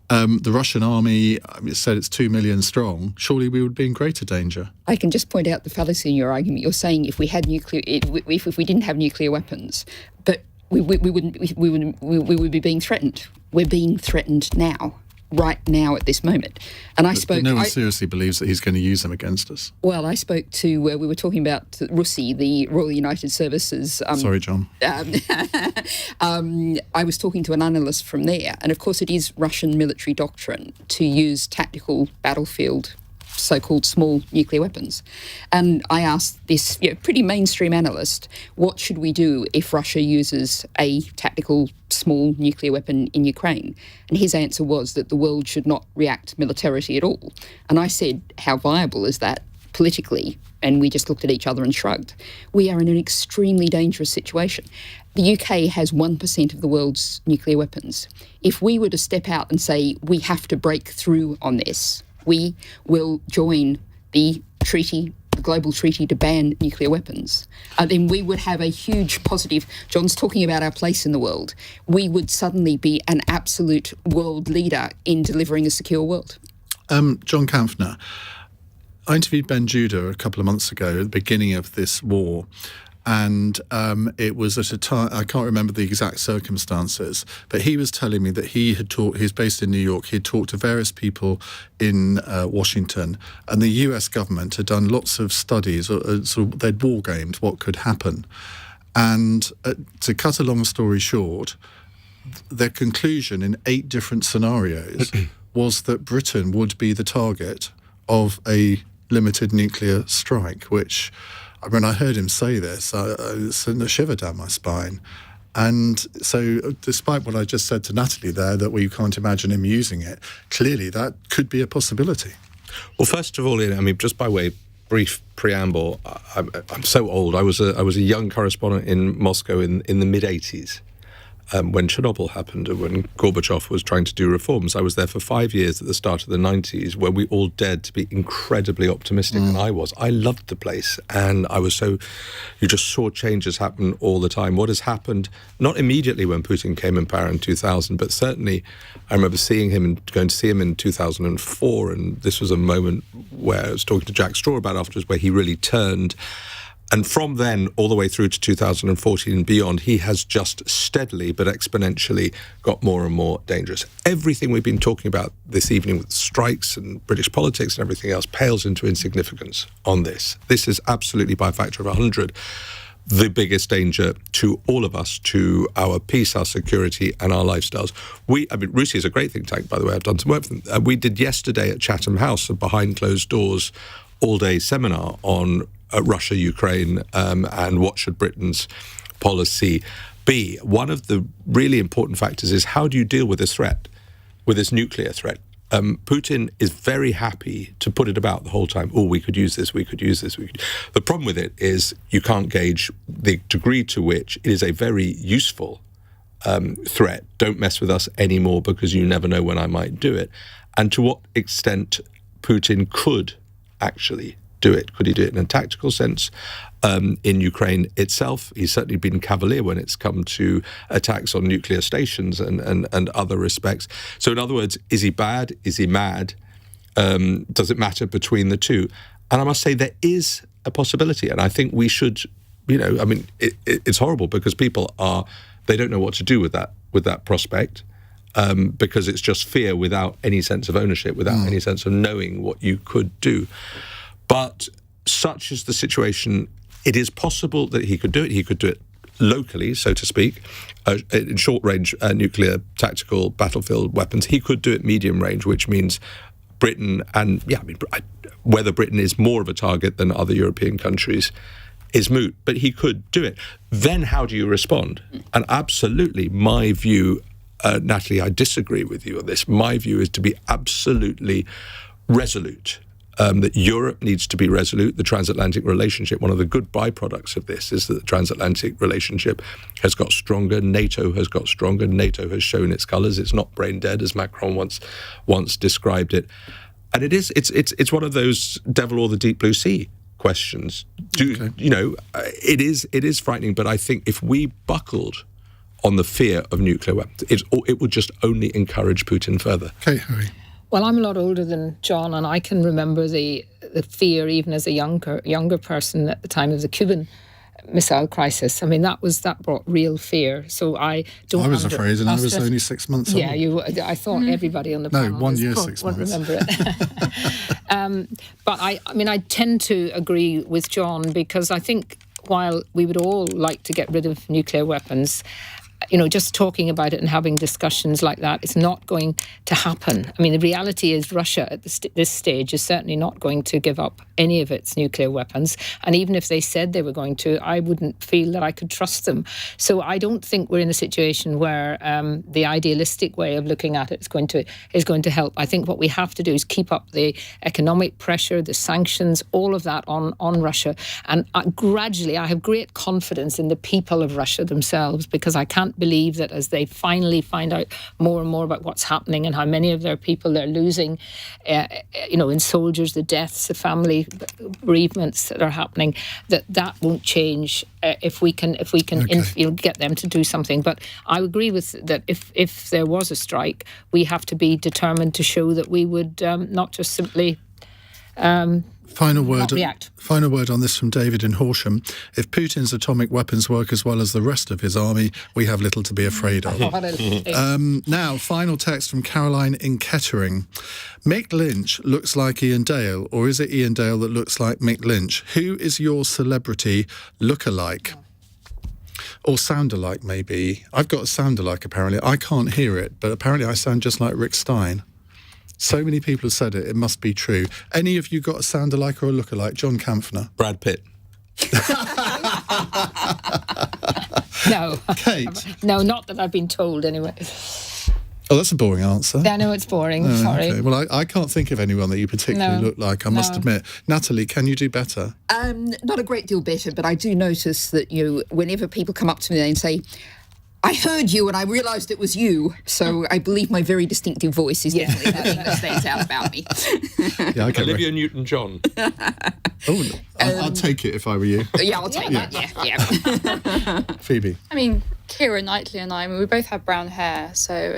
the Russian army said it's 2 million strong. Surely we would be in greater danger. I can just point out the fallacy in your argument. You're saying if we had if we didn't have nuclear weapons, but we would be being threatened. We're being threatened now. Right now at this moment. And but no one seriously believes that he's going to use them against us. Well, I spoke to, we were talking about RUSI, the Royal United Services. Sorry, John. I was talking to an analyst from there, and of course it is Russian military doctrine to use tactical battlefield so-called small nuclear weapons. And I asked this pretty mainstream analyst, what should we do if Russia uses a tactical small nuclear weapon in Ukraine? And his answer was that the world should not react militarily at all. And I said, how viable is that politically? And we just looked at each other and shrugged. We are in an extremely dangerous situation. The UK has 1% of the world's nuclear weapons. If we were to step out and say, we have to break through on this, we will join the treaty, the global treaty to ban nuclear weapons, then we would have a huge positive. John's talking about our place in the world. We would suddenly be an absolute world leader in delivering a secure world. John Kampfner, I interviewed Ben Judah a couple of months ago at the beginning of this war. And it was at a time, I can't remember the exact circumstances, but he was telling me that he's based in New York, he had talked to various people in Washington, and the US government had done lots of studies, they'd war gamed what could happen. And to cut a long story short, their conclusion in 8 different scenarios was that Britain would be the target of a limited nuclear strike, which, when I heard him say this, I sent a shiver down my spine. And so despite what I just said to Natalie there, that we can't imagine him using it, clearly that could be a possibility. Well, first of all, I mean, just by way of brief preamble, I'm so old. I was a young correspondent in Moscow in the mid-'80s. When Chernobyl happened and when Gorbachev was trying to do reforms. I was there for 5 years at the start of the 90s, where we all dared to be incredibly optimistic, and I was. I loved the place, and you just saw changes happen all the time. What has happened, not immediately when Putin came in power in 2000, but certainly I remember seeing him and going to see him in 2004, and this was a moment where I was talking to Jack Straw about afterwards, where he really turned. And from then all the way through to 2014 and beyond, he has just steadily but exponentially got more and more dangerous. Everything we've been talking about this evening with strikes and British politics and everything else pales into insignificance on this. This is absolutely, by a factor of 100, the biggest danger to all of us, to our peace, our security, and our lifestyles. RUSI is a great think tank, by the way. I've done some work for them. We did yesterday at Chatham House a behind closed doors all-day seminar on Russia, Ukraine, and what should Britain's policy be. One of the really important factors is, how do you deal with this threat, with this nuclear threat? Putin is very happy to put it about the whole time. Oh, we could use this, we could use this. The problem with it is you can't gauge the degree to which it is a very useful threat. Don't mess with us anymore because you never know when I might do it. And to what extent Putin could actually do it. Could he do it in a tactical sense in Ukraine itself? He's certainly been cavalier when it's come to attacks on nuclear stations and other respects. So in other words, is he bad? Is he mad? Does it matter between the two? And I must say there is a possibility, and I think we should, it's horrible because they don't know what to do with that prospect. Because it's just fear without any sense of ownership, without any sense of knowing what you could do. But such is the situation, it is possible that he could do it. He could do it locally, so to speak, in short-range nuclear tactical battlefield weapons. He could do it medium-range, which means Britain, and whether Britain is more of a target than other European countries is moot, but he could do it. Then how do you respond? And absolutely, my view, Natalie, I disagree with you on this. My view is to be absolutely resolute. That Europe needs to be resolute. The transatlantic relationship, one of the good byproducts of this is that the transatlantic relationship has got stronger. NATO has got stronger. NATO has shown its colours. It's not brain dead, as Macron once described it. And it's one of those devil or the deep blue sea questions. It is frightening, but I think if we buckled on the fear of nuclear weapons, it would just only encourage Putin further. Okay, Hoey. Well, I'm a lot older than John, and I can remember the fear even as a younger person at the time of the Cuban Missile Crisis. I mean, that brought real fear. So I was afraid, and I was only 6 months old. Yeah, I thought everybody on the panel 1 year, 6 months. won't remember it. But I tend to agree with John, because I think while we would all like to get rid of nuclear weapons, just talking about it and having discussions like that is not going to happen. I mean, the reality is Russia at this stage is certainly not going to give up any of its nuclear weapons. And even if they said they were going to, I wouldn't feel that I could trust them. So I don't think we're in a situation where the idealistic way of looking at it is going to help. I think what we have to do is keep up the economic pressure, the sanctions, all of that on Russia. And gradually, I have great confidence in the people of Russia themselves, because I can't believe that as they finally find out more and more about what's happening and how many of their people they're losing, in soldiers, the deaths, the family bereavements that are happening, that won't change if we can get them to do something. But I agree with that. If there was a strike, we have to be determined to show that we would not just simply. Final word on this from David in Horsham. If Putin's atomic weapons work as well as the rest of his army, we have little to be afraid of. Now, final text from Caroline in Kettering. Mick Lynch looks like Iain Dale, or is it Iain Dale that looks like Mick Lynch? Who is your celebrity look-alike? Or sound-alike, maybe. I've got a sound-alike, apparently. I can't hear it, but apparently I sound just like Rick Stein. So many people have said it must be true. Any of you got a sound-alike or a look-alike? John Kampfner? Brad Pitt. No. Kate? No, not that I've been told, anyway. Oh, that's a boring answer. Yeah, I know it's boring, sorry. Okay. Well, I can't think of anyone that you particularly look like, I must admit. Natalie, can you do better? Not a great deal better, but I do notice that whenever people come up to me and say, I heard you and I realised it was you, so I believe my very distinctive voice is definitely the thing that stands out about me. Yeah, Olivia Newton-John. I'll take it if I were you. Yeah, I'll take that, yeah. Phoebe? I mean, Keira Knightley and I, we both have brown hair, so,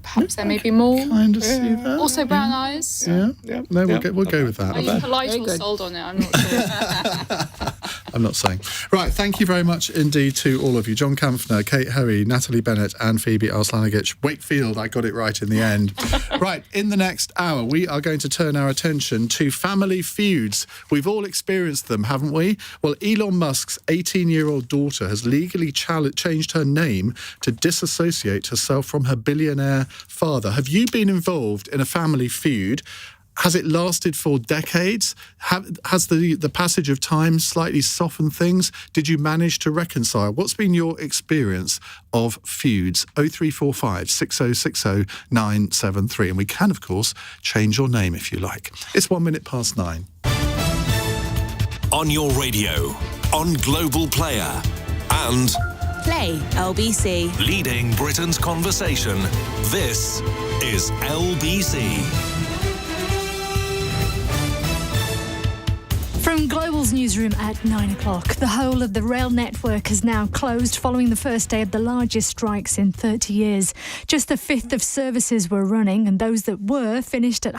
perhaps there may be more. Kind of see that. Also brown eyes. Yeah. No, we'll go with that. Are you polite or sold on it? I'm not sure. I'm not saying. Right, thank you very much indeed to all of you. John Kampfner, Kate Hoey, Natalie Bennett and Phoebe Arslanagic-Wakefield. I got it right in the end. Right, in the next hour, we are going to turn our attention to family feuds. We've all experienced them, haven't we? Well, Elon Musk's 18-year-old daughter has legally changed her name to disassociate herself from her billionaire father. Have you been involved in a family feud? Has it lasted for decades? Has the passage of time slightly softened things? Did you manage to reconcile? What's been your experience of feuds? 0345 6060 973. And we can, of course, change your name if you like. It's 9:01. On your radio, on Global Player, and Play LBC. leading Britain's conversation. This is LBC. From Global's newsroom at 9 o'clock, the whole of the rail network is now closed following the first day of the largest strikes in 30 years. Just a fifth of services were running, and those that were finished at